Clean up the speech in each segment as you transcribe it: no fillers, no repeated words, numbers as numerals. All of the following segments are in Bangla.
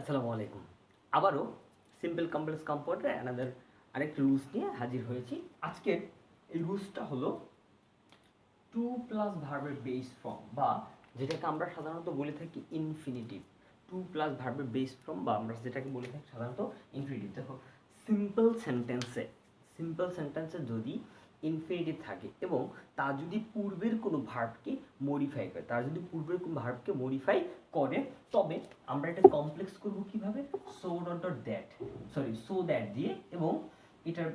আসসালামু আলাইকুম। আবারও সিম্পল কমপ্লেক্স কম্পাউন্ডে আরেকটি রুলস নিয়ে হাজির হয়েছি। আজকের এই রুলসটা হলো টু প্লাস ভার্বের বেস ফর্ম, বা যেটাকে আমরা সাধারণত বলে থাকি ইনফিনিটিভ। টু প্লাস ভার্বের বেস ফর্ম, বা আমরা যেটাকে বলে থাকি সাধারণত ইনফিনিটিভ। দেখো, সিম্পল সেন্টেন্সে যদি ইনফিনিটিভ থাকে এবং তা যদি পূর্বের কোনো ভার্বকে মডিফাই করে, তবে আমরা এটা কমপ্লেক্স করব কিভাবে? সো দ্যাট দিয়ে, এবং এটার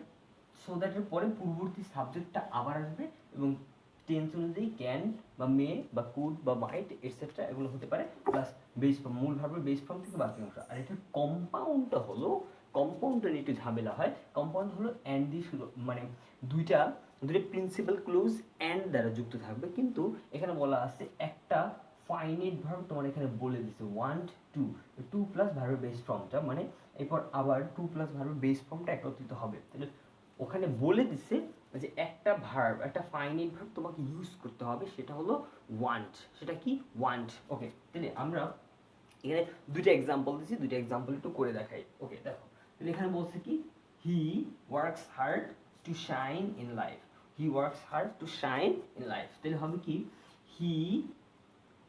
সো দ্যাটের পরে পূর্ববর্তী সাবজেক্টটা আবার আসবে এবং টেন্স অনুযায়ী ক্যান বা মে বা কুড বা মাইট এটসেট্রা এগুলো হতে পারে, প্লাস বেস ফর্ম, মূল ভার্বের বেস ফর্ম থেকে বাকি অংশ। আর এটার কম্পাউন্ডটা নিয়ে একটু ঝামেলা হয়। কম্পাউন্ড হলো অ্যান্ড দিয়ে শুরু, মানে দুইটা প্রিন্সিপাল ক্লোজ অ্যান্ড দ্বারা যুক্ত থাকবে, কিন্তু এখানে বলা আছে একটা ফাইনাইট ভার্ব তোমার এখানে বলে দিছে ওয়ান্ট টু প্লাস ভার্বের বেস ফর্মটা, মানে এরপর আবার টু প্লাস ভার্বের বেস ফর্মটা একত্রিত হবে। তাহলে ওখানে বলে দিছে যে একটা ফাইনাইট ভার্ব তোমাকে ইউজ করতে হবে, সেটা হলো ওয়ান্ট। সেটা কি? ওয়ান্ট। ওকে, তাহলে আমরা এখানে দুইটা এক্সাম্পল দিচ্ছি, দুইটা এক্সাম্পল একটু করে দেখাই। ওকে, দেখো, তাহলে এখানে বলছে কি, he works hard to shine in life. তাহলে হবে কি, he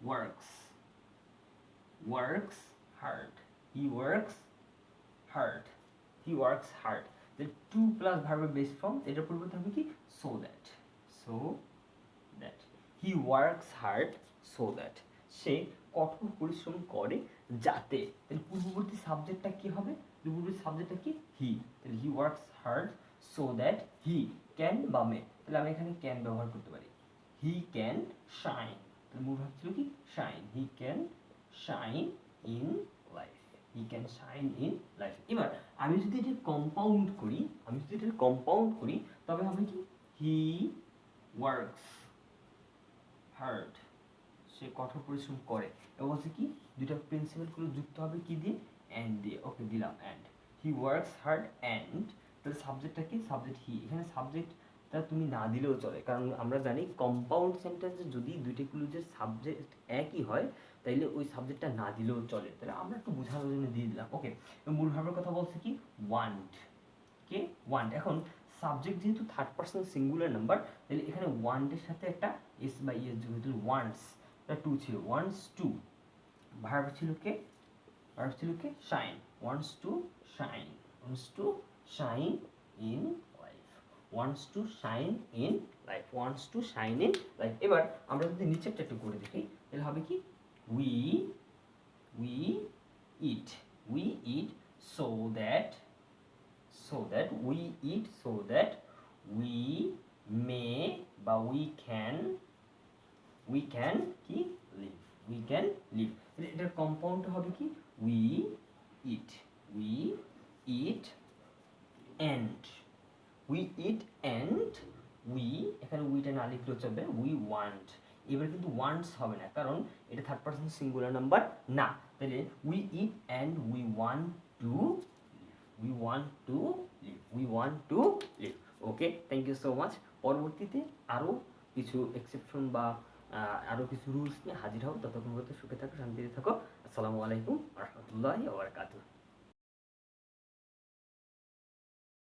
works hard, he works hard. To plus ভার্বের বেস ফর্ম, এটার পরিবর্তে হবে কি, so that he works hard so that, সে কঠোর পরিশ্রম করে যাতে। তাহলে পূর্ববর্তী সাবজেক্টটা কি হবে? হি। তাহলে হি works hard so that he can বা মে, তাহলে আমি এখানে ক্যান ব্যবহার করতে পারি। হি ক্যান শাইন, তাহলে মূল ভাব ছিল কি, shine. He can shine in life. এবার আমি যদি এটা কম্পাউন্ড করি, তবে হবে কি, হি ওয়ার্কস হার্ড, সে কঠোর পরিশ্রম করে, এবং হচ্ছে কি, দুইটা প্রিন্সিপালগুলো যুক্ত হবে কি দিয়ে? অ্যান্ড দিয়ে। ওকে, দিলাম and. He works hard and, তাহলে সাবজেক্টটা কি? সাবজেক্ট হি। এখানে সাবজেক্টটা তুমি না দিলেও চলে, কারণ আমরা জানি কম্পাউন্ড সেন্টেন্সে যদি দুইটা ক্লুজের সাবজেক্ট একই হয়, তাইলে ওই সাবজেক্টটা না দিলেও চলে। তাহলে আমরা একটু বোঝানোর জন্য দিয়ে দিলাম। ওকে, মূল ভাবের কথা বলছে কি, ওয়ান্ট। এখন সাবজেক্ট যেহেতু থার্ড পার্সন সিঙ্গুলার নাম্বার, তাহলে এখানে ওয়ান্টের সাথে একটা এস বা ইএস যোগ হয়েছিল। ওয়ান্টস টু ছিল, ওয়ান্টস টু। ভার্ব ছিল কে shine. Wants to shine in life. এবার আমরা যদি নিচেরটা একটু করে দেখি, তাহলে হবে কি, we eat so that we may বা we can কি, live। এটার কম্পাউন্ড হবে কি, we eat and এখানে উইটা না লিখলেও চলবে, we want। এবার কিন্তু ওয়ান্টস হবে না, কারণ এটা থার্ড পারসন সিঙ্গুলার নাম্বার না। তাহলে we eat and we want to live। Okay, thank you so much. পরবর্তীতে আরও কিছু এক্সেপশন বা আরও কিছু রুলস নিয়ে হাজির হব। ততক্ষণ পর্যন্ত সুখে থাকো, শান্তিতে থাকো। আসসালামু আলাইকুম রহমতুল্লাহি ওয়া বারাকাতুহু।